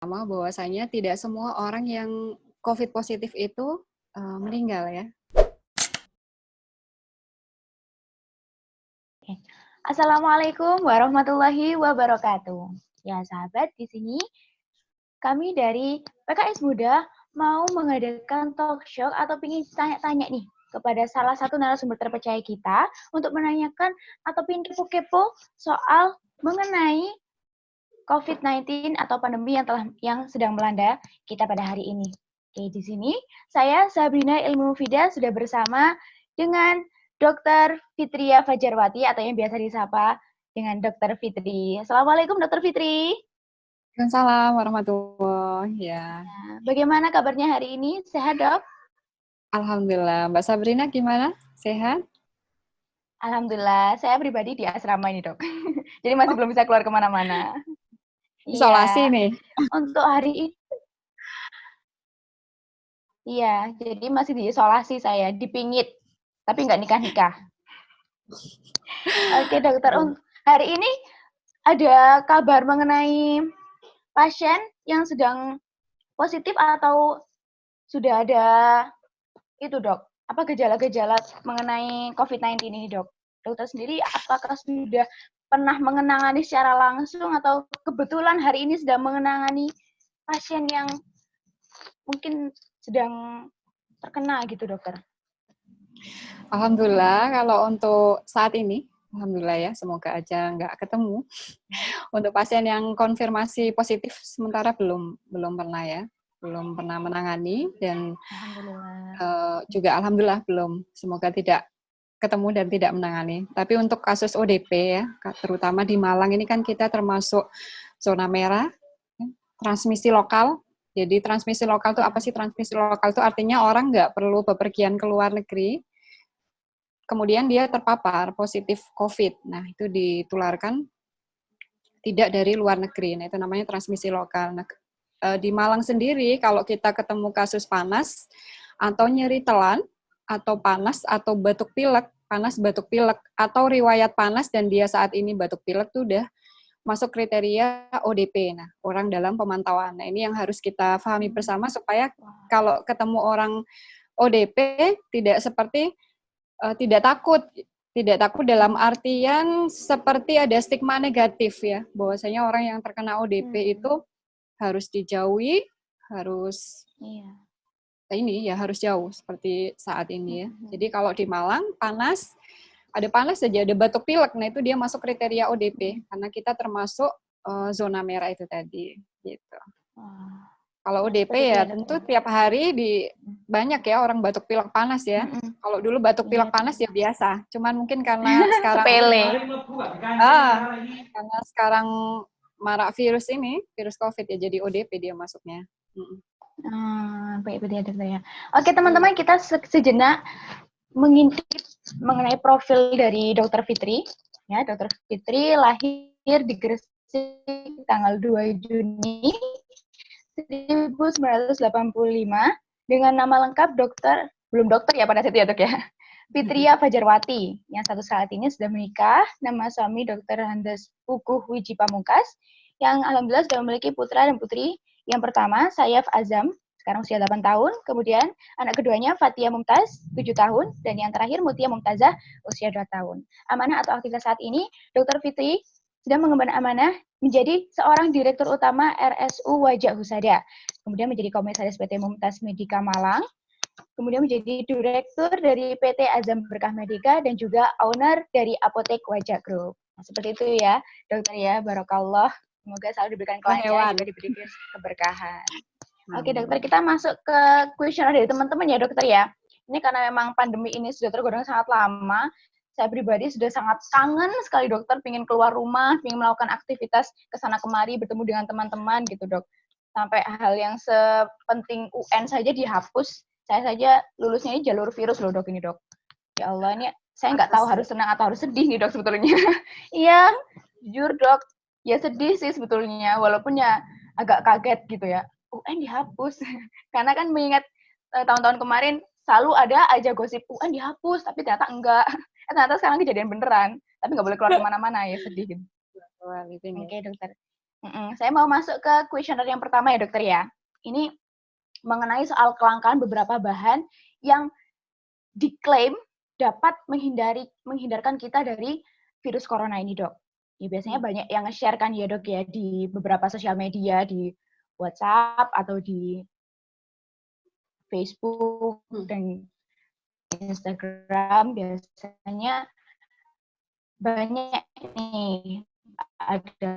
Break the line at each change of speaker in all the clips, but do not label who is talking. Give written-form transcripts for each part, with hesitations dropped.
Bahwasanya tidak semua orang yang COVID positif itu meninggal ya.
Assalamualaikum warahmatullahi wabarakatuh. Ya sahabat, di sini kami dari PKS Muda mau mengadakan talk show atau ingin tanya-tanya nih kepada salah satu narasumber terpercaya kita untuk menanyakan atau ingin kepo-kepo soal mengenai COVID-19 atau pandemi yang sedang melanda kita pada hari ini. Oke, di sini saya Sabrina Ilmu Mufidah sudah bersama dengan Dr. Fitria Fajarwati atau yang biasa disapa dengan Dr. Fitri. Assalamualaikum Dr. Fitri.
Waalaikumsalam warahmatullahi ya.
Bagaimana kabarnya hari ini? Sehat, Dok?
Alhamdulillah. Mbak Sabrina gimana? Sehat?
Alhamdulillah, saya pribadi di asrama ini, Dok. Jadi masih belum bisa keluar kemana-mana.
Isolasi
Iya.
nih.
Untuk hari ini, iya, jadi masih diisolasi saya, dipingit, tapi nggak nikah-nikah. Oke, dokter, hari ini ada kabar mengenai pasien yang sedang positif atau sudah ada itu, Dok? Apa gejala-gejala mengenai COVID-19 ini, Dok? Dokter sendiri apakah sudah pernah mengenangani secara langsung atau kebetulan hari ini sedang mengenangani pasien yang mungkin sedang terkena gitu, dokter?
Alhamdulillah kalau untuk saat ini, alhamdulillah ya, semoga aja nggak ketemu. Untuk pasien yang konfirmasi positif sementara belum pernah ya, belum pernah menangani dan juga alhamdulillah belum. Semoga tidak ketemu dan tidak menangani. Tapi untuk kasus ODP ya, terutama di Malang ini kan kita termasuk zona merah, transmisi lokal. Jadi transmisi lokal itu apa sih? Transmisi lokal itu artinya orang nggak perlu bepergian ke luar negeri, kemudian dia terpapar positif COVID. Nah, itu ditularkan tidak dari luar negeri. Nah, itu namanya transmisi lokal. Nah, di Malang sendiri, kalau kita ketemu kasus panas, atau nyeri telan, atau panas, atau batuk pilek, panas batuk pilek, atau riwayat panas dan dia saat ini batuk pilek itu udah masuk kriteria ODP. Nah, orang dalam pemantauan. Nah, ini yang harus kita pahami bersama supaya kalau ketemu orang ODP tidak seperti tidak takut dalam artian seperti ada stigma negatif ya, bahwasanya orang yang terkena ODP itu harus dijauhi, harus ini ya harus jauh seperti saat ini ya. Jadi kalau di Malang ada panas saja, ada batuk pilek, nah itu dia masuk kriteria ODP karena kita termasuk zona merah itu tadi gitu. Kalau ODP ya tentu tiap hari banyak ya orang batuk pilek panas ya. Kalau dulu batuk pilek panas ya biasa, cuman mungkin karena sekarang karena sekarang marak virus COVID ya, jadi ODP dia masuknya.
Baik, ya, dokter ya. Oke, teman-teman, kita sejenak mengintip mengenai profil dari Dokter Fitri. Ya, Dokter Fitri lahir di Gresik tanggal 2 Juni 1985 dengan nama lengkap belum dokter ya pada saat itu ya, Dok ya. Fitria Fajarwati, yang satu saat ini sudah menikah, nama suami Dr. Handes Puguh Wiji Pamungkas, yang alhamdulillah sudah memiliki putra dan putri. Yang pertama, Sayaf Azam, sekarang usia 8 tahun, kemudian anak keduanya Fatia Mumtaz, 7 tahun, dan yang terakhir Mutia Mumtazah, usia 2 tahun. Amanah atau aktivitas saat ini, Dr. Fitri sedang mengemban amanah menjadi seorang Direktur Utama RSU Wajah Husada, kemudian menjadi Komisaris PT Mumtaz Medika Malang, kemudian menjadi Direktur dari PT Azam Berkah Medika, dan juga owner dari Apotek Wajah Group. Nah, seperti itu ya, dokter ya, Barakallah. Semoga selalu diberikan kelancaran, juga diberi keberkahan. Oke, dokter, kita masuk ke kuesioner dari teman-teman ya, dokter ya. Ini karena memang pandemi ini sudah tergolong sangat lama, saya pribadi sudah sangat kangen sekali, dokter, pengen keluar rumah, pengen melakukan aktivitas kesana kemari, bertemu dengan teman-teman gitu, dok. Sampai hal yang sepenting UN saja dihapus. Saya saja lulusnya ini jalur virus loh, dok, ini, dok. Ya Allah, ini saya nggak tahu harus senang atau harus sedih nih, dok, sebetulnya. Iya, jujur, dok. Ya sedih sih sebetulnya, walaupun ya agak kaget gitu ya. UN dihapus. Karena kan mengingat tahun-tahun kemarin selalu ada aja gosip UN dihapus, tapi ternyata enggak. Ternyata sekarang kejadian beneran. Tapi nggak boleh keluar kemana-mana ya, sedih gitu. Oke, dokter. Saya mau masuk ke kuesioner yang pertama ya dokter ya. Ini mengenai soal kelangkaan beberapa bahan yang diklaim dapat menghindarkan kita dari virus corona ini dok. Ya, biasanya banyak yang nge-share kan ya dok ya di beberapa sosial media, di WhatsApp atau di Facebook dan Instagram biasanya banyak nih, ada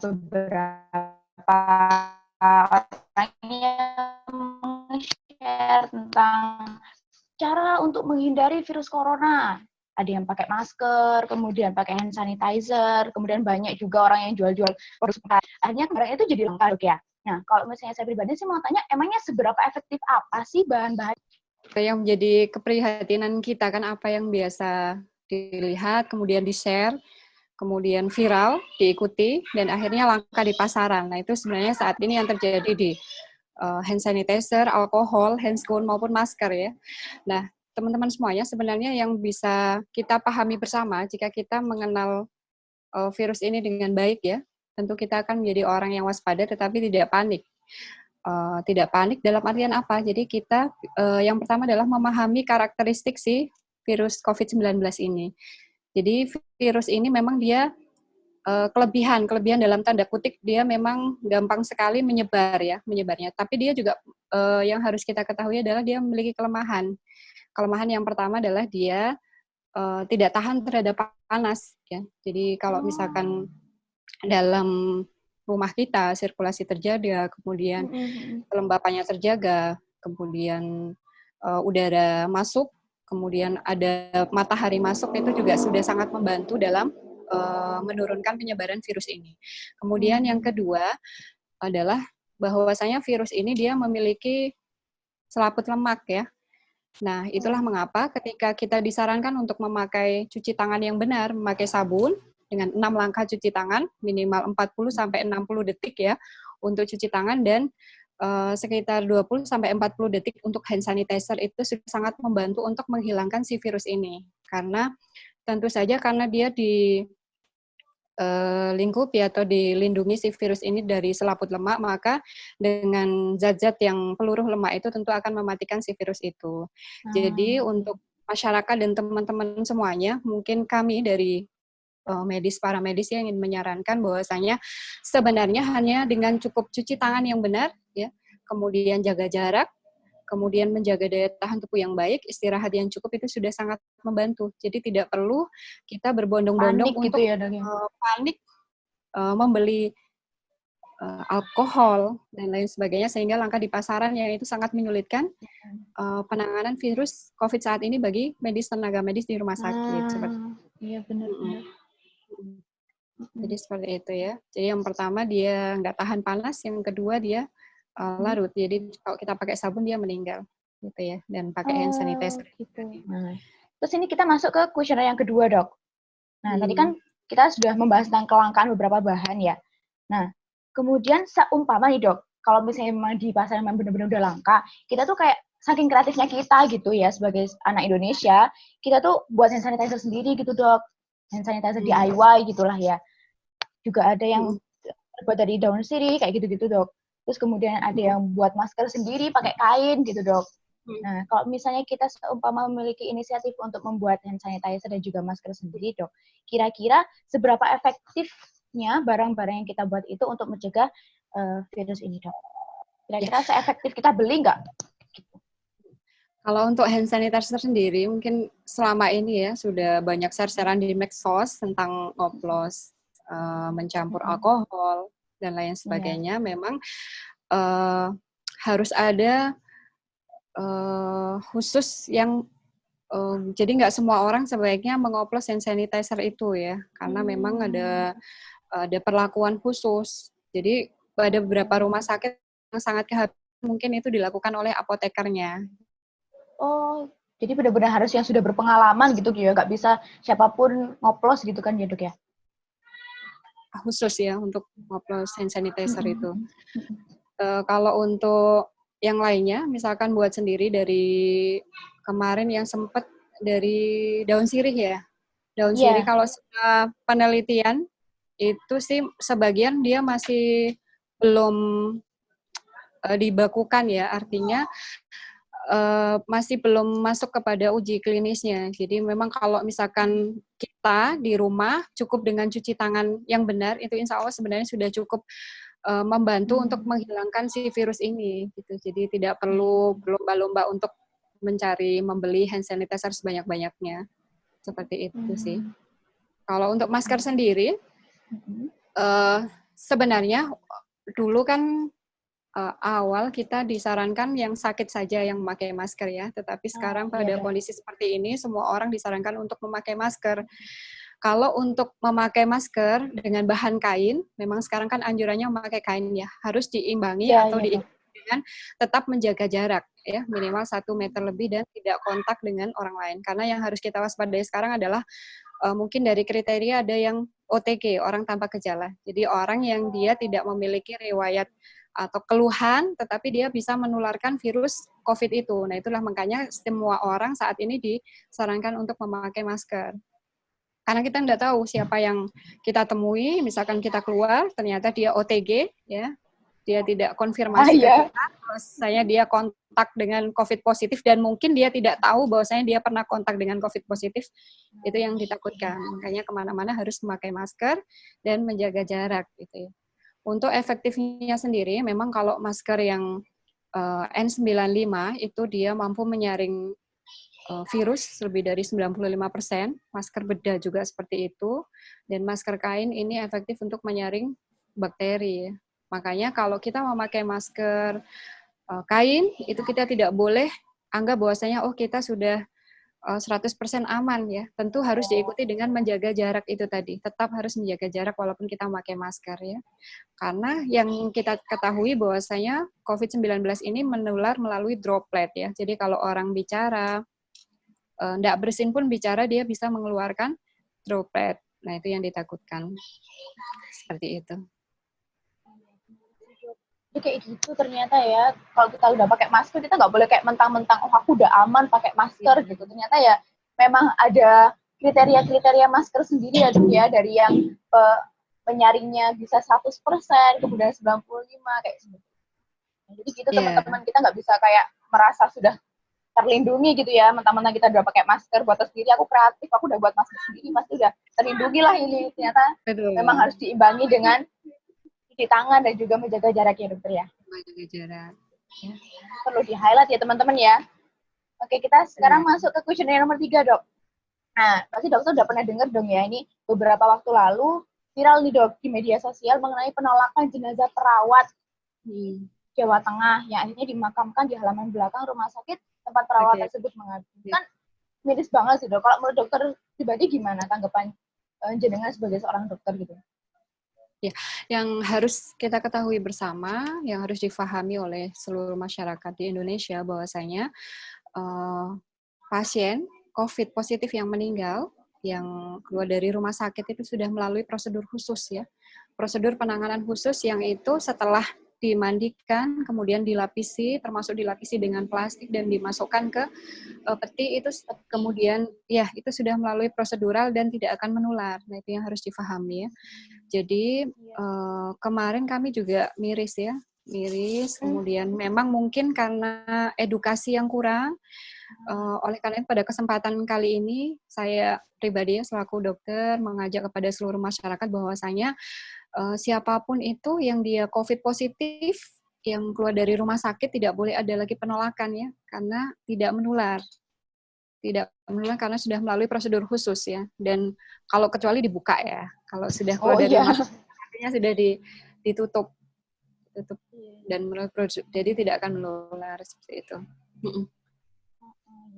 beberapa orang yang share tentang cara untuk menghindari virus corona. Ada yang pakai masker, kemudian pakai hand sanitizer, kemudian banyak juga orang yang jual-jual produk. Akhirnya barang itu jadi langka dok ya. Nah, kalau misalnya saya pribadi sih mau tanya, emangnya seberapa efektif apa sih bahan-bahan
Yang menjadi keprihatinan kita kan apa yang biasa dilihat, kemudian di-share, kemudian viral, diikuti, dan akhirnya langka di pasaran. Nah, itu sebenarnya saat ini yang terjadi di hand sanitizer, alkohol, handscoon, maupun masker ya. Nah, teman-teman semuanya sebenarnya yang bisa kita pahami bersama jika kita mengenal virus ini dengan baik ya, tentu kita akan menjadi orang yang waspada tetapi tidak panik. Tidak panik dalam artian apa? Jadi kita yang pertama adalah memahami karakteristik si virus COVID-19 ini. Jadi virus ini memang dia kelebihan dalam tanda kutip dia memang gampang sekali menyebarnya. Tapi dia juga yang harus kita ketahui adalah dia memiliki kelemahan. Kelemahan yang pertama adalah dia tidak tahan terhadap panas ya. Jadi kalau misalkan dalam rumah kita sirkulasi terjaga, kemudian kelembapannya terjaga, kemudian udara masuk, kemudian ada matahari masuk, itu juga sudah sangat membantu dalam menurunkan penyebaran virus ini. Kemudian yang kedua adalah bahwasanya virus ini dia memiliki selaput lemak ya. Nah, itulah mengapa ketika kita disarankan untuk memakai cuci tangan yang benar, memakai sabun dengan 6 langkah cuci tangan, minimal 40 sampai 60 detik ya untuk cuci tangan, dan sekitar 20 sampai 40 detik untuk hand sanitizer, itu sudah sangat membantu untuk menghilangkan si virus ini. Karena tentu saja karena dia di lingkupi atau dilindungi si virus ini dari selaput lemak, maka dengan zat-zat yang peluruh lemak itu tentu akan mematikan si virus itu. Jadi untuk masyarakat dan teman-teman semuanya, mungkin kami dari para medis yang ingin menyarankan bahwasanya sebenarnya hanya dengan cukup cuci tangan yang benar, ya, kemudian jaga jarak, kemudian menjaga daya tahan tubuh yang baik, istirahat yang cukup, itu sudah sangat membantu. Jadi tidak perlu kita berbondong-bondong
panik gitu
untuk
ya dok ya?
panik membeli alkohol dan lain sebagainya, sehingga langka di pasaran yang itu sangat menyulitkan penanganan virus COVID saat ini bagi tenaga medis di rumah sakit.
Iya benar-benar.
Jadi seperti itu ya. Jadi yang pertama dia nggak tahan panas, yang kedua dia larut. Jadi kalau kita pakai sabun dia meninggal, gitu ya. Dan pakai hand sanitizer.
Gitu. Nah, terus ini kita masuk ke kuesioner yang kedua dok. Nah tadi kan kita sudah membahas tentang kelangkaan beberapa bahan ya. Nah kemudian seumpama nih dok, kalau misalnya memang di pasar memang benar-benar udah langka, kita tuh kayak saking kreatifnya kita gitu ya sebagai anak Indonesia, kita tuh buat hand sanitizer sendiri gitu dok. Hand sanitizer DIY gitulah ya. Juga ada yang terbuat dari daun sirih kayak gitu-gitu dok. Terus kemudian ada yang buat masker sendiri pakai kain gitu dok. Nah, kalau misalnya kita seumpama memiliki inisiatif untuk membuat hand sanitizer dan juga masker sendiri dok, kira-kira seberapa efektifnya barang-barang yang kita buat itu untuk mencegah virus ini dok? Kira-kira seefektif kita beli nggak?
Kalau untuk hand sanitizer sendiri, mungkin selama ini ya sudah banyak share-sharean di medsos tentang oplos, mencampur alkohol dan lain sebagainya. Memang harus ada khusus yang jadi nggak semua orang sebaiknya mengoplos hand sanitizer itu ya, karena memang ada perlakuan khusus. Jadi pada beberapa rumah sakit yang sangat kehabisan mungkin itu dilakukan oleh apotekernya.
Oh, jadi benar-benar harus yang sudah berpengalaman gitu ya, nggak bisa siapapun ngoplos gitu kan ya dok ya?
Khusus ya untuk ngoplos hand sanitizer itu. Kalau untuk yang lainnya, misalkan buat sendiri dari kemarin yang sempat dari daun sirih ya. Daun sirih kalau sudah penelitian itu sih sebagian dia masih belum dibakukan ya, artinya masih belum masuk kepada uji klinisnya. Jadi memang kalau misalkan kita di rumah cukup dengan cuci tangan yang benar, itu insya Allah sebenarnya sudah cukup membantu untuk menghilangkan si virus ini. Gitu. Jadi tidak perlu berlomba-lomba untuk membeli hand sanitizer sebanyak-banyaknya. Seperti itu sih. Kalau untuk masker sendiri, sebenarnya dulu kan awal kita disarankan yang sakit saja yang memakai masker ya, tetapi sekarang pada kondisi seperti ini semua orang disarankan untuk memakai masker. Kalau untuk memakai masker dengan bahan kain, memang sekarang kan anjurannya memakai kain ya, harus diimbangi atau diikuti dengan tetap menjaga jarak ya, minimal 1 meter lebih dan tidak kontak dengan orang lain. Karena yang harus kita waspadai sekarang adalah mungkin dari kriteria ada yang OTG, orang tanpa gejala. Jadi orang yang dia tidak memiliki riwayat atau keluhan, tetapi dia bisa menularkan virus COVID itu. Nah, itulah makanya semua orang saat ini disarankan untuk memakai masker. Karena kita tidak tahu siapa yang kita temui, misalkan kita keluar, ternyata dia OTG, ya, dia tidak konfirmasi ke kita, bahwasanya dia kontak dengan COVID positif, dan mungkin dia tidak tahu bahwasanya dia pernah kontak dengan COVID positif, itu yang ditakutkan. Makanya kemana-mana harus memakai masker dan menjaga jarak, gitu ya. Untuk efektifnya sendiri, memang kalau masker yang N95 itu dia mampu menyaring virus lebih dari 95%, masker bedah juga seperti itu, dan masker kain ini efektif untuk menyaring bakteri. Makanya kalau kita memakai masker kain, itu kita tidak boleh anggap bahwasanya kita sudah 100% aman ya. Tentu harus diikuti dengan menjaga jarak itu tadi. Tetap harus menjaga jarak walaupun kita memakai masker ya. Karena yang kita ketahui bahwasanya COVID-19 ini menular melalui droplet ya. Jadi kalau orang bicara, tidak bersin pun bicara, dia bisa mengeluarkan droplet. Nah, itu yang ditakutkan. Seperti itu.
Jadi kayak gitu ternyata ya, kalau kita udah pakai masker, kita nggak boleh kayak mentang-mentang, aku udah aman pakai masker gitu. Ternyata ya memang ada kriteria-kriteria masker sendiri ya, Dok, ya, dari yang penyaringnya bisa 100%, kemudian 95, kayak gitu. Jadi gitu teman-teman, kita nggak bisa kayak merasa sudah terlindungi gitu ya, mentang-mentang kita udah pakai masker buat sendiri, aku kreatif, aku udah buat masker sendiri, pasti udah terlindungi lah ini. Ternyata memang harus diimbangi dengan cuci tangan dan juga menjaga jarak ya, Dokter ya.
Menjaga jarak.
Ya. Perlu di-highlight ya teman-teman ya. Oke, kita sekarang masuk ke kuesioner nomor 3, Dok. Nah, pasti dokter udah pernah dengar dong ya, ini beberapa waktu lalu viral nih, Dok, di media sosial mengenai penolakan jenazah perawat di Jawa Tengah yang akhirnya dimakamkan di halaman belakang rumah sakit tempat perawat tersebut mengadu. Kan miris banget sih, Dok. Kalau menurut dokter pribadi gimana tanggapan jenengan sebagai seorang dokter gitu?
Ya, yang harus kita ketahui bersama, yang harus difahami oleh seluruh masyarakat di Indonesia bahwasanya pasien COVID positif yang meninggal, yang keluar dari rumah sakit itu sudah melalui prosedur khusus ya. Prosedur penanganan khusus yang itu setelah dimandikan, kemudian dilapisi, termasuk dilapisi dengan plastik dan dimasukkan ke peti, itu kemudian ya itu sudah melalui prosedural dan tidak akan menular. Nah, itu yang harus difahami ya. Jadi kemarin kami juga miris, kemudian memang mungkin karena edukasi yang kurang, oleh karena itu pada kesempatan kali ini saya pribadi selaku dokter mengajak kepada seluruh masyarakat bahwasanya siapapun itu yang dia COVID positif, yang keluar dari rumah sakit tidak boleh ada lagi penolakan ya, karena tidak menular. Tidak menular karena sudah melalui prosedur khusus ya. Dan kalau kecuali dibuka ya. Kalau sudah keluar dari rumah sakit, artinya sudah ditutup dan melalui prosedur, jadi tidak akan menular seperti itu.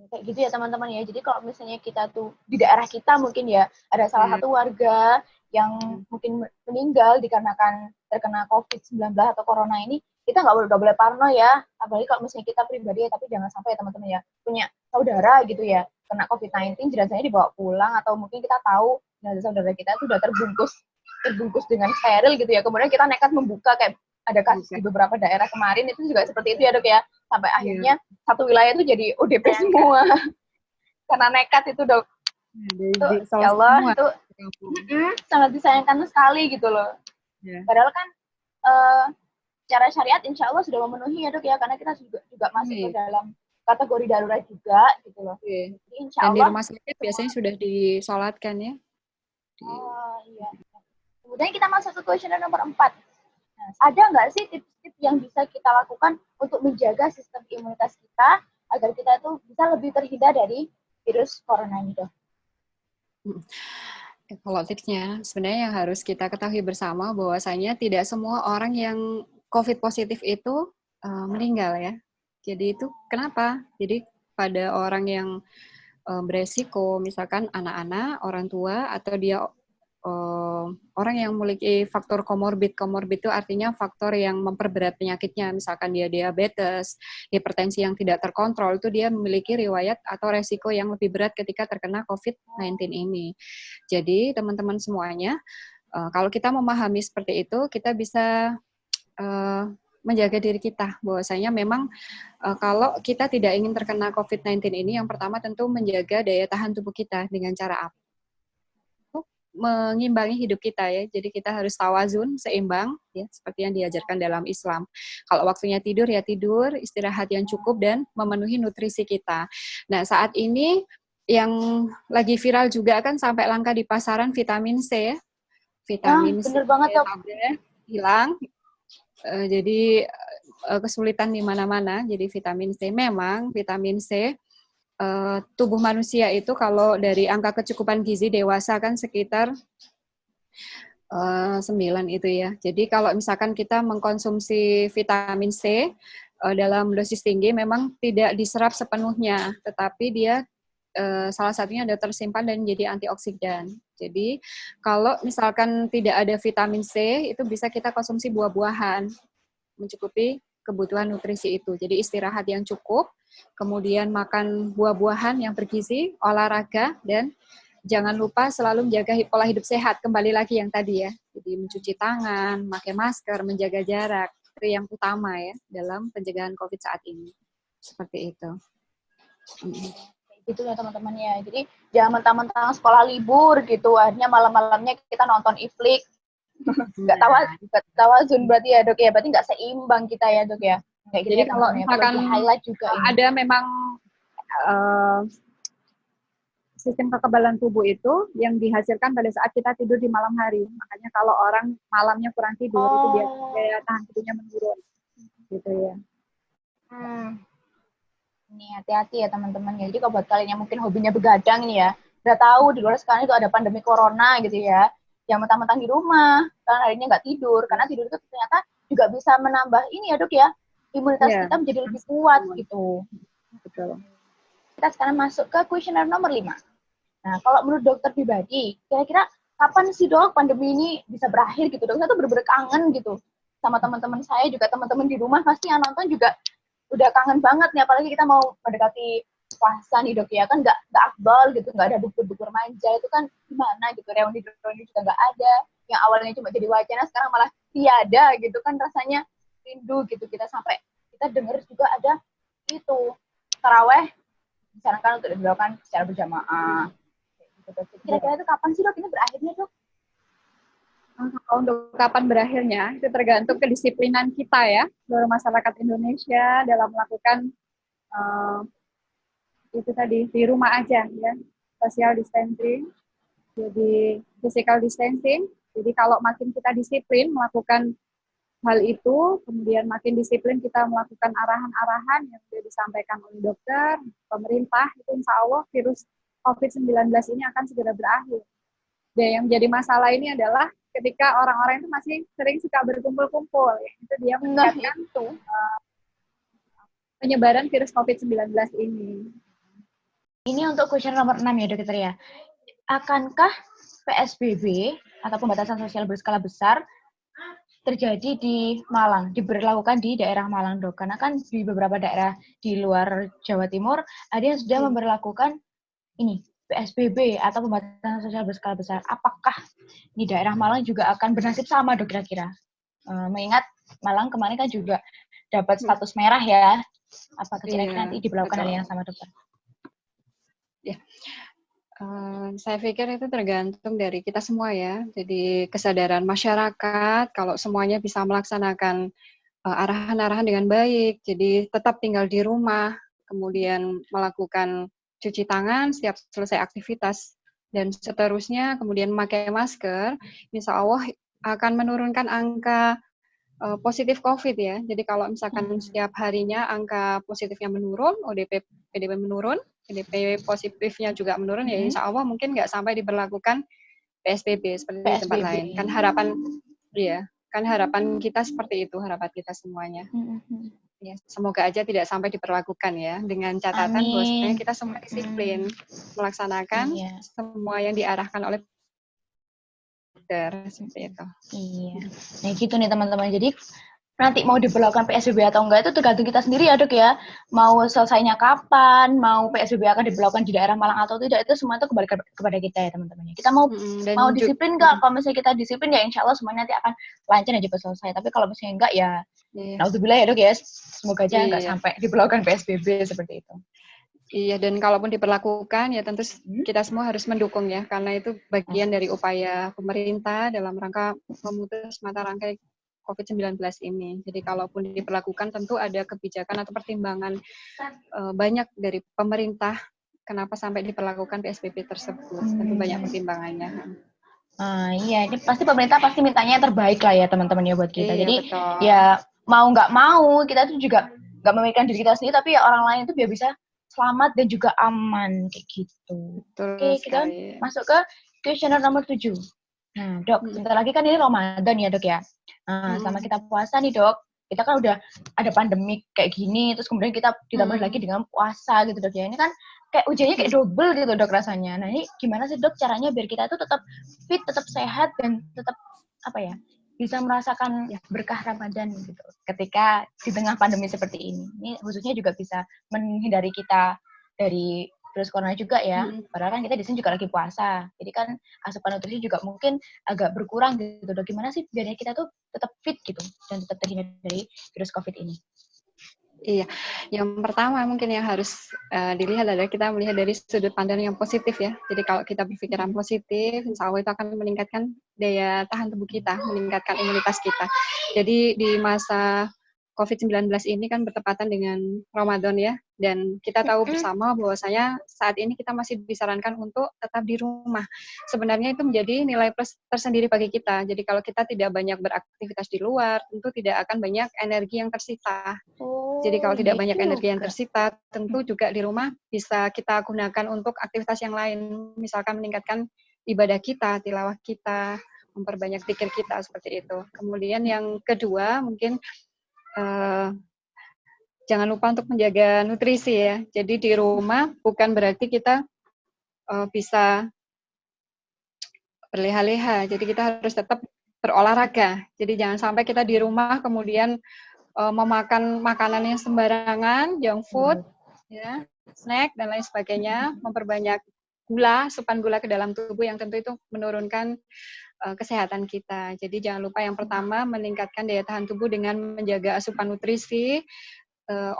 Kayak gitu ya teman-teman ya. Jadi kalau misalnya kita tuh di daerah kita mungkin ya ada salah satu warga yang mungkin meninggal dikarenakan terkena COVID-19 atau corona ini, kita nggak boleh parno ya, apalagi kalau misalnya kita pribadi ya, tapi jangan sampai ya teman-teman ya, punya saudara gitu ya, kena COVID-19, jenazahnya dibawa pulang, atau mungkin kita tahu jenazah saudara kita itu sudah terbungkus dengan steril gitu ya, kemudian kita nekat membuka, kayak ada kasus di beberapa daerah kemarin, itu juga seperti itu ya, Dok ya, sampai akhirnya satu wilayah itu jadi ODP semua, karena nekat itu, Dok. Itu, ya Allah, itu sangat disayangkan sekali gitu loh.
Yeah.
Padahal kan secara syariat insya Allah sudah memenuhi ya dok ya, karena kita juga masuk ke dalam kategori darurat juga gitu loh.
Yeah.
Jadi insya
Dan
Allah
di rumah sakit biasanya sudah disolatkan ya.
Oh iya. Kemudian kita masuk ke kuesioner nomor 4. Nah, ada nggak sih tips-tips yang bisa kita lakukan untuk menjaga sistem imunitas kita agar kita tuh bisa lebih terhindar dari virus corona ini dok?
Kalau tipsnya, sebenarnya yang harus kita ketahui bersama bahwasanya tidak semua orang yang COVID positif itu meninggal ya. Jadi itu kenapa? Jadi pada orang yang beresiko, misalkan anak-anak, orang tua, atau dia orang yang memiliki faktor komorbid. Komorbid itu artinya faktor yang memperberat penyakitnya. Misalkan dia diabetes, hipertensi yang tidak terkontrol, itu dia memiliki riwayat atau resiko yang lebih berat ketika terkena COVID-19 ini. Jadi teman-teman semuanya, kalau kita memahami seperti itu, kita bisa menjaga diri kita. Bahwasanya memang kalau kita tidak ingin terkena COVID-19 ini, yang pertama tentu menjaga daya tahan tubuh kita dengan cara apa? Mengimbangi hidup kita ya. Jadi kita harus tawazun, seimbang ya, seperti yang diajarkan dalam Islam. Kalau waktunya tidur ya tidur, istirahat yang cukup dan memenuhi nutrisi kita. Nah, saat ini yang lagi viral juga kan sampai langka di pasaran vitamin C ya. Vitamin C
bener banget dok.
hilang. Jadi kesulitan di mana-mana. Jadi vitamin C, memang vitamin C tubuh manusia itu kalau dari angka kecukupan gizi dewasa kan sekitar 9 itu ya. Jadi kalau misalkan kita mengkonsumsi vitamin C dalam dosis tinggi memang tidak diserap sepenuhnya, tetapi dia salah satunya ada tersimpan dan menjadi antioksidan. Jadi kalau misalkan tidak ada vitamin C, itu bisa kita konsumsi buah-buahan mencukupi kebutuhan nutrisi itu. Jadi istirahat yang cukup, kemudian makan buah-buahan yang bergizi, olahraga, dan jangan lupa selalu menjaga pola hidup sehat. Kembali lagi yang tadi ya, jadi mencuci tangan, pakai masker, menjaga jarak. Itu yang utama ya dalam pencegahan COVID saat ini. Seperti itu.
Gitu ya teman-teman ya. Jadi jangan mentang-mentang sekolah libur gitu, akhirnya malam-malamnya kita nonton iflik. Nggak tawazun berarti ya dok ya, berarti nggak seimbang kita ya dok ya. Kayak gitu.
Jadi
ya,
kalau misalkan
highlight juga
ada ini. Memang sistem kekebalan tubuh itu yang dihasilkan pada saat kita tidur di malam hari. Makanya kalau orang malamnya kurang tidur itu biasanya daya tahan tubuhnya menurun. Gitu ya.
Ini hati-hati ya teman-teman ya. Jadi kalau buat kalian yang mungkin hobinya begadang nih ya, udah tahu di luar sekarang itu ada pandemi corona gitu ya. Yang mentang-mentang di rumah, karena harinya nggak tidur. Karena tidur itu ternyata juga bisa menambah ini ya dok ya, imunitas kita menjadi lebih kuat gitu.
Betul.
Kita sekarang masuk ke kuesioner nomor 5. Nah, kalau menurut dokter pribadi, kira-kira kapan sih dok pandemi ini bisa berakhir gitu? Dok, saya tuh bener-bener kangen gitu sama teman-teman saya, juga teman-teman di rumah pasti yang nonton juga udah kangen banget nih, apalagi kita mau mendekati puasa nih dok ya, kan nggak akbal gitu, nggak ada bukur-bukur manja, itu kan gimana gitu, reuni juga nggak ada, yang awalnya cuma jadi wacana sekarang malah tiada gitu kan, rasanya rindu gitu kita, sampai kita dengar juga ada itu taraweh disarankan untuk dilakukan secara berjamaah. Kira-kira itu kapan sih dok ini berakhirnya dok?
Untuk kapan berakhirnya itu tergantung kedisiplinan kita ya, seluruh masyarakat Indonesia dalam melakukan itu tadi di rumah aja ya, social distancing, jadi physical distancing. Jadi kalau makin kita disiplin melakukan hal itu, kemudian makin disiplin kita melakukan arahan-arahan yang sudah disampaikan oleh dokter, pemerintah, itu insya Allah virus COVID-19 ini akan segera berakhir. Dan yang menjadi masalah ini adalah ketika orang-orang itu masih sering suka berkumpul-kumpul, ya. Itu dia meningkatkan penyebaran virus COVID-19 ini.
Ini untuk kuesioner nomor 6 ya dokter ya. Akankah PSBB atau pembatasan sosial berskala besar terjadi di Malang, diberlakukan di daerah Malang dok? Karena kan di beberapa daerah di luar Jawa Timur ada yang sudah memberlakukan ini PSBB atau pembatasan sosial berskala besar. Apakah di daerah Malang juga akan bernasib sama dok kira-kira? Mengingat Malang kemarin kan juga dapat status merah ya. Apakah kira-kira nanti diberlakukan hal yang sama dokter?
Ya. Saya pikir itu tergantung dari kita semua ya. Jadi kesadaran masyarakat kalau semuanya bisa melaksanakan arahan-arahan dengan baik, jadi tetap tinggal di rumah, kemudian melakukan cuci tangan setiap selesai aktivitas, dan seterusnya, kemudian memakai masker, insya Allah akan menurunkan angka positif COVID ya. Jadi kalau misalkan setiap harinya angka positifnya menurun, PDP menurun, PDP positifnya juga menurun, ya insya Allah mungkin nggak sampai diberlakukan PSBB seperti di tempat lain. Kan harapan kita seperti itu, harapan kita semuanya. Ya, semoga aja tidak sampai diberlakukan ya, dengan catatan bahwasanya kita semua disiplin melaksanakan semua yang diarahkan oleh dokter seperti itu.
Iya. Nah gitu nih teman-teman. Jadi nanti mau diberlakukan PSBB atau enggak itu tergantung kita sendiri ya Dok ya. Mau selesainya kapan, mau PSBB akan diberlakukan di daerah Malang atau tidak, itu semua itu kembali kepada kita ya teman-teman. Kita mau disiplin nggak? Kalau misalnya kita disiplin ya insya Allah semuanya nanti akan lancar dan juga selesai. Tapi kalau misalnya enggak ya, naudzubillah ya Dok ya. Semoga aja enggak sampai diberlakukan PSBB seperti itu.
Iya, dan kalaupun diberlakukan, ya tentu kita semua harus mendukung ya, karena itu bagian dari upaya pemerintah dalam rangka memutus mata rantai COVID-19 ini. Jadi kalaupun diberlakukan, tentu ada kebijakan atau pertimbangan banyak dari pemerintah, kenapa sampai diberlakukan PSBB tersebut. Tentu banyak pertimbangannya.
Iya, ini pasti pemerintah pasti mintanya yang terbaik lah ya teman-teman ya buat kita.
Iya,
jadi
betul.
Ya mau nggak mau, kita tuh juga nggak memikirkan diri kita sendiri, tapi ya orang lain itu biar bisa selamat dan juga aman kayak gitu. Oke, kita masuk ke questionnaire nomor 7. Nah, Dok, sebentar lagi kan ini Ramadan ya, Dok ya. Sama kita puasa nih, Dok. Kita kan udah ada pandemik kayak gini, terus kemudian kita ditambah lagi dengan puasa gitu, Dok ya. Ini kan kayak ujiannya kayak double gitu, Dok, rasanya. Nah, ini gimana sih, Dok, caranya biar kita tuh tetap fit, tetap sehat, dan tetap bisa merasakan berkah Ramadan gitu ketika di tengah pandemi seperti ini. Ini khususnya juga bisa menghindari kita dari virus corona juga ya. Padahal kan kita di sini juga lagi puasa. Jadi kan asupan nutrisi juga mungkin agak berkurang gitu. Dok, gimana sih biar kita tuh tetap fit gitu dan tetap terhindar dari virus COVID ini?
Iya, yang pertama mungkin yang harus dilihat adalah kita melihat dari sudut pandang yang positif ya. Jadi kalau kita berpikiran positif, insya Allah itu akan meningkatkan daya tahan tubuh kita, meningkatkan imunitas kita. Jadi di masa COVID-19 ini kan bertepatan dengan Ramadan ya, dan kita tahu bersama bahwasanya saat ini kita masih disarankan untuk tetap di rumah. Sebenarnya itu menjadi nilai plus tersendiri bagi kita. Jadi kalau kita tidak banyak beraktivitas di luar, tentu tidak akan banyak energi yang tersisa. Jadi kalau tidak banyak energi yang tersita, tentu juga di rumah bisa kita gunakan untuk aktivitas yang lain, misalkan meningkatkan ibadah kita, tilawah kita, memperbanyak zikir kita, seperti itu. Kemudian yang kedua, mungkin jangan lupa untuk menjaga nutrisi ya. Jadi di rumah bukan berarti kita bisa berleha-leha, jadi kita harus tetap berolahraga. Jadi jangan sampai kita di rumah kemudian memakan makanan yang sembarangan, junk food, ya, snack dan lain sebagainya, memperbanyak gula, asupan gula ke dalam tubuh yang tentu itu menurunkan kesehatan kita. Jadi jangan lupa yang pertama meningkatkan daya tahan tubuh dengan menjaga asupan nutrisi,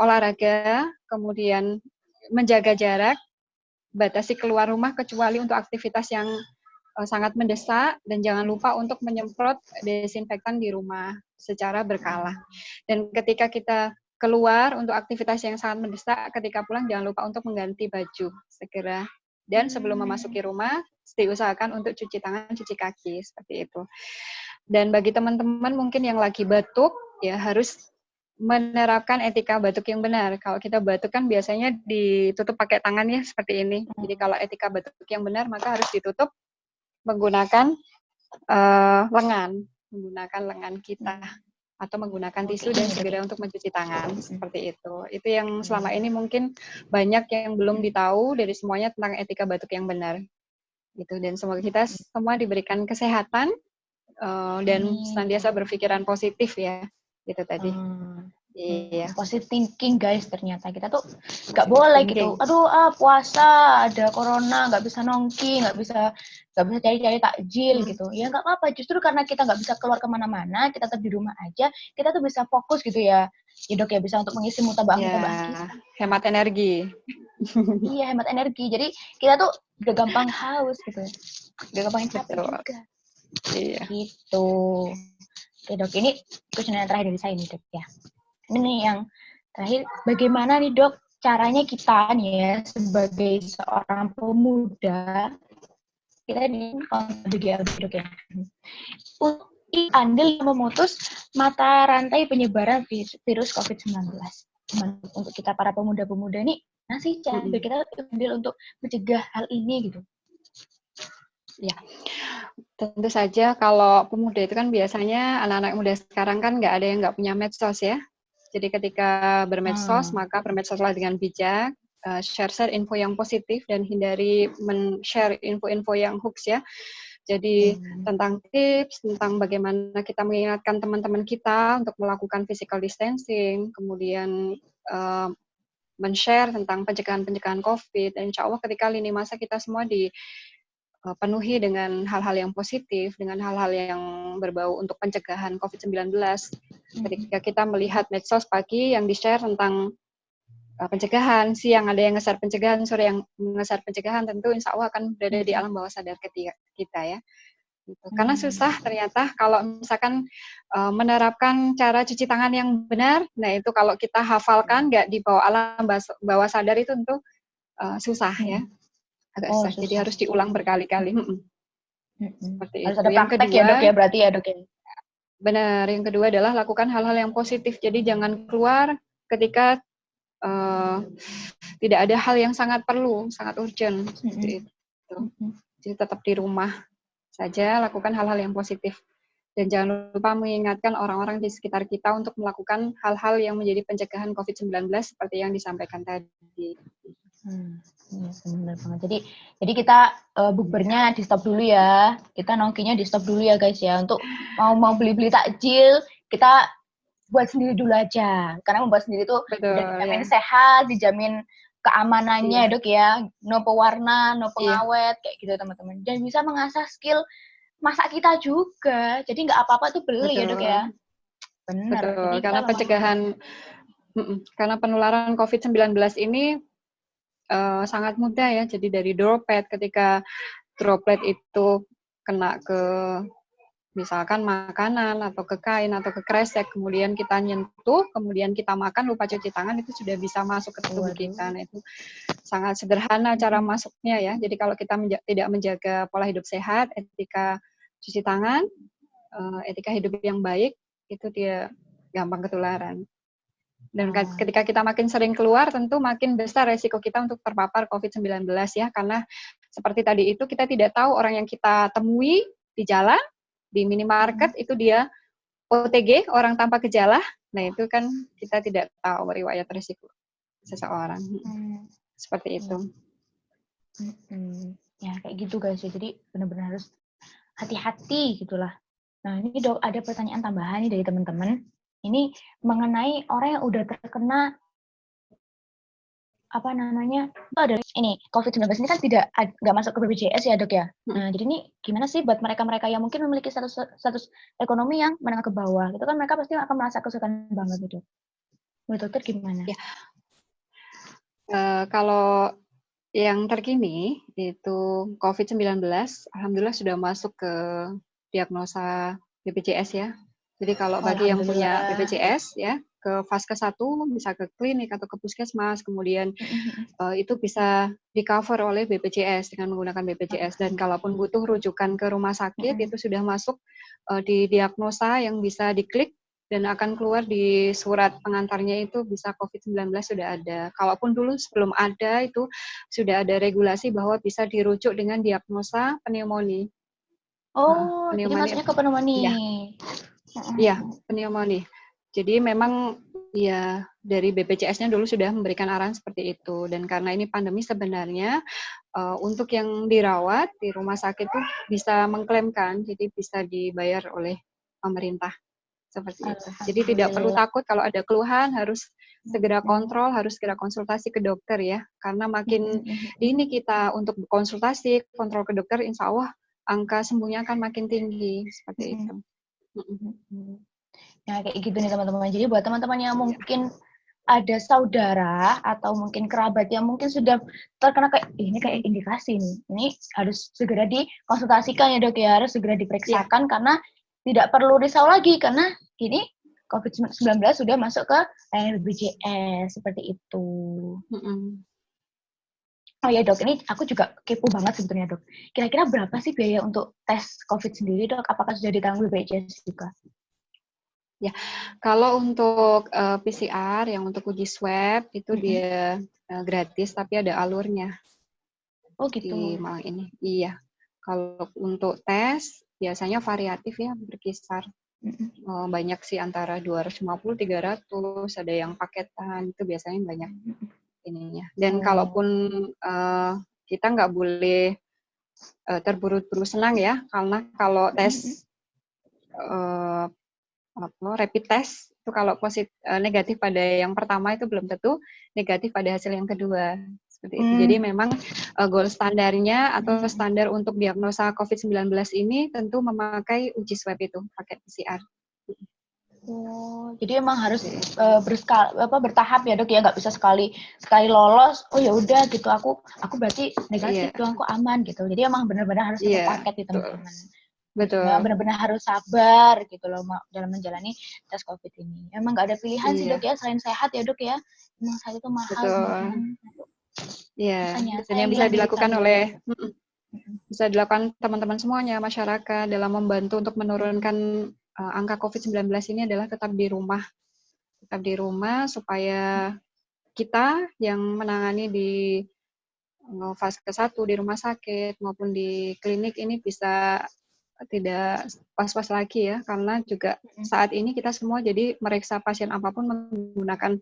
olahraga, kemudian menjaga jarak, batasi keluar rumah kecuali untuk aktivitas yang sangat mendesak, dan jangan lupa untuk menyemprot desinfektan di rumah secara berkala. Dan ketika kita keluar untuk aktivitas yang sangat mendesak, ketika pulang jangan lupa untuk mengganti baju segera. Dan sebelum memasuki rumah, diusahakan untuk cuci tangan, cuci kaki, seperti itu. Dan bagi teman-teman mungkin yang lagi batuk, ya harus menerapkan etika batuk yang benar. Kalau kita batuk kan biasanya ditutup pakai tangan ya, seperti ini. Jadi kalau etika batuk yang benar, maka harus ditutup menggunakan lengan kita, atau menggunakan tisu dan segera untuk mencuci tangan, seperti itu. Itu yang selama ini mungkin banyak yang belum ditahu dari semuanya tentang etika batuk yang benar. Gitu. Dan semoga kita semua diberikan kesehatan dan senantiasa berpikiran positif ya. Gitu tadi. Iya.
Positive thinking guys, ternyata kita tuh nggak boleh gitu. Aduh, puasa ada corona, nggak bisa nongki, nggak bisa cari-cari takjil gitu. Ya nggak apa-apa. Justru karena kita nggak bisa keluar kemana-mana, kita tetap di rumah aja. Kita tuh bisa fokus gitu ya, Dok ya, bisa untuk mengisi mutabah kita.
Hemat energi.
Iya, hemat energi. Jadi kita tuh gak gampang haus gitu. Gak gampang capek
Betul.
juga.
Iya.
Gitu. Oke dok, ini kuesioner terakhir dari saya nih dok ya. Ini nih yang terakhir, bagaimana nih dok caranya kita nih ya sebagai seorang pemuda, kita di BGLB dok ya, untuk andil memutus mata rantai penyebaran virus COVID-19. Untuk kita para pemuda-pemuda nih, sih cara kita andil untuk mencegah hal ini gitu.
Ya, tentu saja kalau pemuda itu kan biasanya anak-anak muda sekarang kan nggak ada yang nggak punya medsos ya. Jadi ketika bermedsos, maka bermedsoslah dengan bijak, share info yang positif dan hindari men-share info-info yang hoax ya. Jadi tentang tips, tentang bagaimana kita mengingatkan teman-teman kita untuk melakukan physical distancing, kemudian men-share tentang pencegahan COVID, dan insya Allah ketika lini masa kita semua dipenuhi dengan hal-hal yang positif, dengan hal-hal yang berbau untuk pencegahan COVID-19. Ketika kita melihat medsos pagi yang di-share tentang pencegahan, siang ada yang nge-share pencegahan, sore yang nge-share pencegahan, tentu insya Allah akan berada di alam bawah sadar kita ya. Gitu. Karena susah ternyata kalau misalkan menerapkan cara cuci tangan yang benar, nah itu kalau kita hafalkan nggak di bawah alam bawah sadar itu tentu susah ya, agak susah. Jadi harus diulang berkali-kali. Seperti
harus
itu.
ada
Yang
praktek
kedua,
ya dok ya berarti ya dok ya.
Benar. Yang kedua adalah lakukan hal-hal yang positif. Jadi jangan keluar ketika tidak ada hal yang sangat perlu, sangat urgent seperti itu. Jadi tetap di rumah saja, lakukan hal-hal yang positif. Dan jangan lupa mengingatkan orang-orang di sekitar kita untuk melakukan hal-hal yang menjadi pencegahan COVID-19 seperti yang disampaikan tadi.
Benar banget. Jadi kita bukbernya di stop dulu ya. Kita nongkinya di stop dulu ya guys ya. Untuk mau beli-beli takjil, kita buat sendiri dulu aja. Karena membuat sendiri itu dijamin sehat, dijamin keamanannya dok ya. No pewarna, no pengawet, kayak gitu teman-teman. Dan bisa mengasah skill masak kita juga. Jadi nggak apa-apa tuh beli ya dok ya. Benar.
Betul. Karena pencegahan, karena penularan COVID-19 ini sangat mudah ya. Jadi dari droplet, ketika droplet itu kena ke misalkan makanan atau ke kain atau ke kresek, kemudian kita nyentuh, kemudian kita makan lupa cuci tangan, itu sudah bisa masuk ke tubuh kita. Nah, itu sangat sederhana cara masuknya ya. Jadi kalau kita tidak menjaga pola hidup sehat, etika cuci tangan, etika hidup yang baik, itu dia gampang ketularan. Dan ketika kita makin sering keluar, tentu makin besar resiko kita untuk terpapar COVID-19 ya, karena seperti tadi itu kita tidak tahu orang yang kita temui di jalan, di minimarket itu dia OTG, orang tanpa gejala. Nah, itu kan kita tidak tahu riwayat risiko seseorang. Seperti itu.
Ya, kayak gitu guys ya. Jadi benar-benar harus hati-hati gitulah. Nah, ini dok ada pertanyaan tambahan nih dari teman-teman. Ini mengenai orang yang udah terkena ada ini COVID-19 ini kan nggak masuk ke BPJS ya dok ya. Nah jadi ini gimana sih buat mereka-mereka yang mungkin memiliki status ekonomi yang menengah ke bawah, itu kan mereka pasti akan merasa kesulitan banget gitu. Menurut dokter gimana?
Ya. Kalau yang terkini itu COVID-19, alhamdulillah sudah masuk ke diagnosa BPJS ya. Jadi kalau bagi yang punya BPJS ya, ke fase 1 bisa ke klinik atau ke puskesmas, kemudian itu bisa di-cover oleh BPJS dengan menggunakan BPJS. Dan kalaupun butuh rujukan ke rumah sakit, itu sudah masuk di diagnosa yang bisa diklik dan akan keluar di surat pengantarnya, itu bisa COVID-19 sudah ada. Kalaupun dulu sebelum ada itu sudah ada regulasi bahwa bisa dirujuk dengan diagnosa pneumonia.
Jadi maksudnya ke pneumonia.
Iya, pneumonia. Jadi memang ya dari BPJS-nya dulu sudah memberikan arahan seperti itu. Dan karena ini pandemi sebenarnya untuk yang dirawat di rumah sakit itu bisa mengklaimkan, jadi bisa dibayar oleh pemerintah. Seperti itu. Jadi tidak perlu takut kalau ada keluhan, harus segera kontrol, harus segera konsultasi ke dokter ya. Karena makin ini kita untuk konsultasi, kontrol ke dokter, insya Allah angka sembuhnya akan makin tinggi. Seperti itu.
Nah kayak gitu nih teman-teman. Jadi buat teman-teman yang mungkin ada saudara atau mungkin kerabat yang mungkin sudah terkena ini kayak indikasi nih. Ini harus segera dikonsultasikan ya dok ya, harus segera diperiksakan karena tidak perlu risau lagi karena ini COVID-19 sudah masuk ke layanan BPJS seperti itu. Oh ya dok, ini aku juga kepo banget sebetulnya dok. Kira-kira berapa sih biaya untuk tes COVID sendiri dok? Apakah sudah ditanggung BPJS juga?
Ya, kalau untuk PCR yang untuk uji swab itu dia gratis, tapi ada alurnya.
Oh gitu.
Di Malang ini. Iya. Kalau untuk tes biasanya variatif ya, berkisar banyak sih antara 250, 300, ada yang paketan itu biasanya banyak ininya. Dan kalaupun kita nggak boleh terburu-buru senang ya, karena kalau tes rapid test itu kalau negatif pada yang pertama itu belum tentu negatif pada hasil yang kedua. Seperti itu. Jadi memang gold standarnya atau standar untuk diagnosa COVID-19 ini tentu memakai uji swab itu, pakai PCR.
Oh, jadi emang harus bertahap ya dok ya, nggak bisa sekali lolos. Oh ya udah gitu, aku berarti negatif dong, aku aman gitu. Jadi emang benar-benar harus satu paket di teman-teman.
Betul.
Ya, benar-benar harus sabar gitu loh dalam menjalani tes COVID ini. Emang nggak ada pilihan sih dok ya, selain sehat ya dok ya. Emang saat itu mahal teman-teman.
Iya, dan yang bisa dilakukan bisa dilakukan teman-teman semuanya, masyarakat dalam membantu untuk menurunkan angka COVID-19 ini adalah tetap di rumah. Tetap di rumah supaya kita yang menangani di fase ke-1 di rumah sakit maupun di klinik ini bisa tidak was-was lagi ya, karena juga saat ini kita semua jadi meriksa pasien apapun menggunakan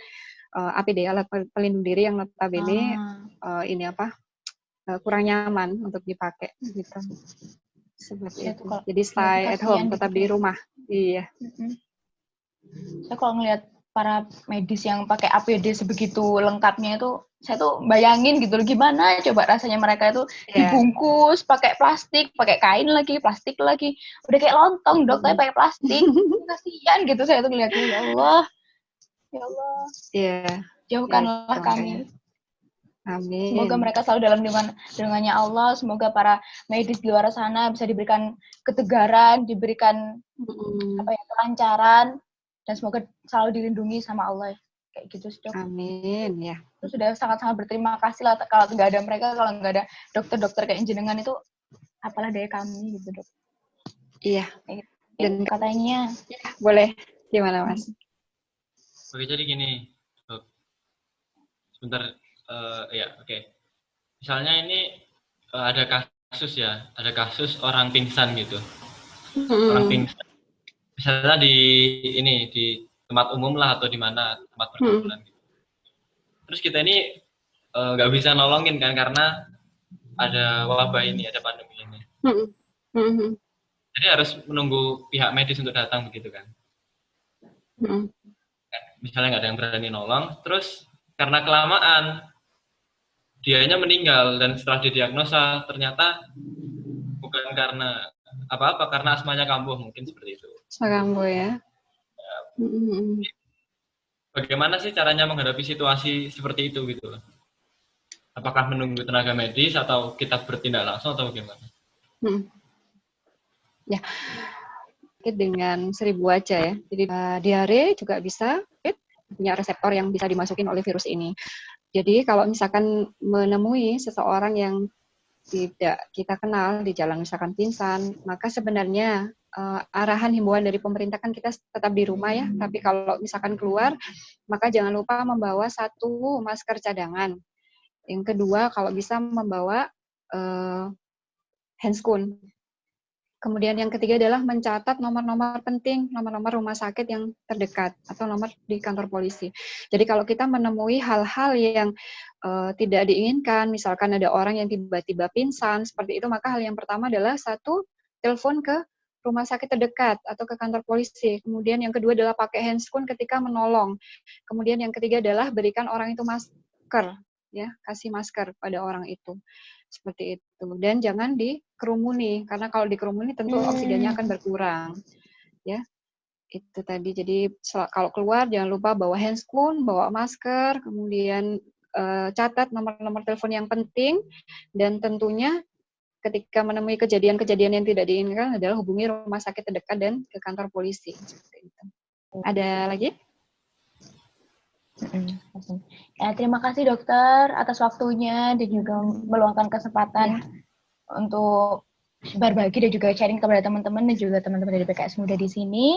APD, alat pelindung diri yang notabene ini kurang nyaman untuk dipakai gitu. Seperti itu. Jadi stay at home, tetap di rumah. Iya.
Saya kalau ngelihat para medis yang pakai APD sebegitu lengkapnya itu, saya tuh bayangin gitu loh, gimana coba rasanya mereka itu dibungkus pakai plastik, pakai kain lagi, plastik lagi, udah kayak lontong dok, tapi pakai plastik. Kasihan gitu saya tuh ngeliatnya, ya Allah. Ya Allah.
Iya.
Jauhkanlah kami.
Amin.
Semoga mereka selalu dalam lindungannya Allah. Semoga para medis di luar sana bisa diberikan ketegaran, diberikan kelancaran, dan semoga selalu dilindungi sama Allah. Kayak gitu sih dok.
Amin ya.
Itu sudah sangat-sangat berterima kasih lah kalau nggak ada mereka, kalau nggak ada dokter-dokter kayak jenengan itu, apalah daya kami gitu dok.
Iya.
Dan katanya.
Boleh. Gimana mas?
Oke, jadi gini dok. Sebentar. Oke. Misalnya ini ada kasus orang pingsan gitu. Orang pingsan. Misalnya di tempat umum lah atau di mana tempat perkumpulan gitu. Terus kita ini nggak bisa nolongin kan karena ada wabah ini, ada pandemi ini. Jadi harus menunggu pihak medis untuk datang begitu kan. Misalnya nggak ada yang berani nolong, terus karena kelamaan dianya meninggal dan setelah didiagnosa ternyata bukan karena apa-apa, karena asmanya kambuh, mungkin seperti itu.
Asma kambuh ya.
Bagaimana sih caranya menghadapi situasi seperti itu gitu? Apakah menunggu tenaga medis atau kita bertindak langsung atau bagaimana?
Ya, dengan 1000 aja ya. Jadi diare juga bisa punya reseptor yang bisa dimasukin oleh virus ini. Jadi kalau misalkan menemui seseorang yang tidak kita kenal di jalan, misalkan pingsan, maka sebenarnya arahan himbauan dari pemerintah kan kita tetap di rumah ya, tapi kalau misalkan keluar, maka jangan lupa membawa 1 masker cadangan. Yang kedua, kalau bisa membawa handscoon. Kemudian yang ketiga adalah mencatat nomor-nomor penting, nomor-nomor rumah sakit yang terdekat atau nomor di kantor polisi. Jadi kalau kita menemui hal-hal yang tidak diinginkan, misalkan ada orang yang tiba-tiba pingsan, seperti itu, maka hal yang pertama adalah 1, telepon ke rumah sakit terdekat atau ke kantor polisi. Kemudian yang kedua adalah pakai handscoon ketika menolong. Kemudian yang ketiga adalah berikan orang itu masker, ya, kasih masker pada orang itu. Seperti itu. Dan jangan dikerumuni, karena kalau dikerumuni tentu oksigennya akan berkurang. Ya. itu tadi. Jadi kalau keluar jangan lupa bawa handscoon, bawa masker, kemudian catat nomor-nomor telepon yang penting, dan tentunya ketika menemui kejadian-kejadian yang tidak diinginkan adalah hubungi rumah sakit terdekat dan ke kantor polisi. Seperti itu. Ada lagi?
Ya, terima kasih dokter atas waktunya dan juga meluangkan kesempatan untuk berbagi dan juga sharing kepada teman-teman dan juga teman-teman dari PKS Muda di sini.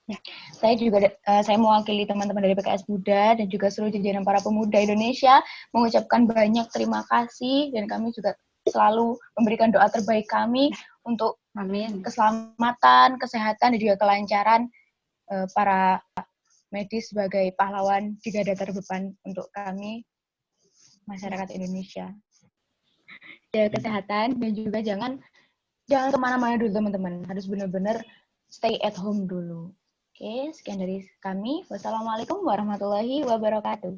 Ya, saya mewakili teman-teman dari PKS Muda dan juga seluruh jajaran para pemuda Indonesia mengucapkan banyak terima kasih, dan kami juga selalu memberikan doa terbaik kami untuk keselamatan, kesehatan dan juga kelancaran para medis sebagai pahlawan di garda terdepan untuk kami masyarakat Indonesia. Jaga kesehatan dan juga jangan kemana-mana dulu teman-teman, harus benar-benar stay at home dulu. Oke, sekian dari kami. Wassalamualaikum warahmatullahi wabarakatuh.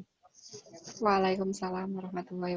Waalaikumsalam warahmatullahi wabarakatuh.